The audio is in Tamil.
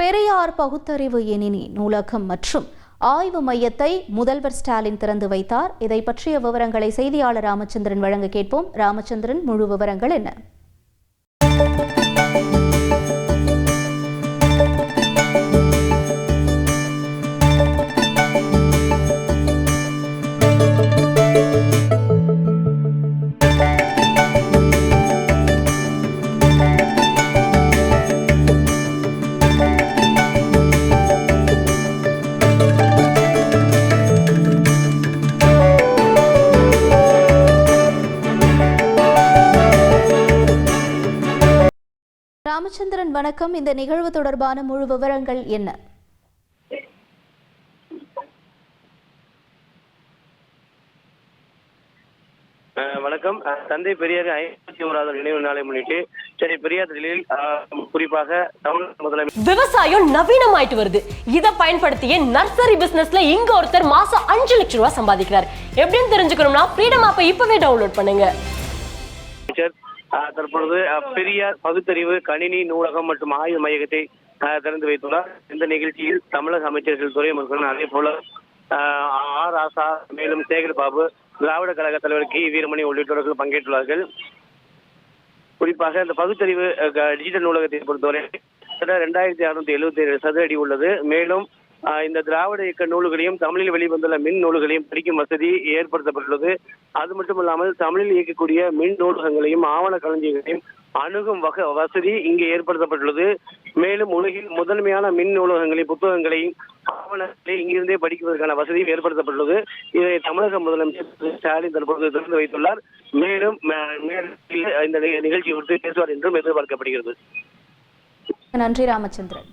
பெரியார் பகுத்தறிவு எணினி நூலகம் மற்றும் ஆய்வு மையத்தை முதல்வர் ஸ்டாலின் திறந்து வைத்தார். இதை பற்றிய விவரங்களை செய்தியாளர் ராமச்சந்திரன் வழங்க கேட்போம். ராமச்சந்திரன், முழு விவரங்கள் என்ன? ராமச்சந்திரன், வணக்கம். இந்த நிகழ்வு தொடர்பான முழு விவரங்கள் என்ன? வணக்கம். தந்தை பெரியார் 51வது நினைவு நாளை முன்னிட்டு சென்னை பெரியார் திடலில் குறிப்பாக தமிழக முதலமைச்சர் விவசாயம் நவீனமாயிட்டு வருது. இதை பயன்படுத்திய நர்சரி பிசினஸ்ல இங்க ஒருத்தர் மாசம் 5 லட்சம் ரூபாய் சம்பாதிக்கிறார். எப்படின்னு தெரிஞ்சுக்கணும்னா ஃப்ரீடம் ஆப்பை இப்பவே டவுன்லோட் பண்ணுங்க. தற்பொழுது பெரியார் பகுத்தறிவு கணினி நூலகம் மற்றும் ஆய்வு மையத்தை திறந்து வைத்துள்ளார். இந்த நிகழ்ச்சியில் தமிழக அமைச்சர்கள் துரைமுருகன், அதே போல ஆர் ஆசா, மேலும் சேகர் பாபு, திராவிட கழக தலைவர் கி வீரமணி உள்ளிட்டவர்கள் பங்கேற்றுள்ளார்கள். குறிப்பாக இந்த பகுத்தறிவு டிஜிட்டல் நூலகத்தை பொறுத்தவரை 2677 சதுர அடி உள்ளது. மேலும் இந்த திராவிட இயக்க நூல்களையும் தமிழில் வெளிவந்துள்ள மின் நூல்களையும் படிக்கும் வசதி ஏற்படுத்தப்பட்டுள்ளது. அது மட்டுமல்லாமல் தமிழில் இயக்கக்கூடிய மின் நூலகங்களையும் ஆவண களஞ்சியங்களையும் அணுகும் வசதி இங்கே ஏற்படுத்தப்பட்டுள்ளது. மேலும் உலகில் முதன்மையான மின் நூலகங்களையும் புத்தகங்களையும் ஆவணங்களை இங்கிருந்தே படிக்குவதற்கான வசதியும் ஏற்படுத்தப்பட்டுள்ளது. இதை தமிழக முதலமைச்சர் ஸ்டாலின் தற்போது திறந்து வைத்துள்ளார். மேலும் இந்த நிகழ்ச்சி குறித்து பேசுவார் என்றும் எதிர்பார்க்கப்படுகிறது. நன்றி ராமச்சந்திரன்.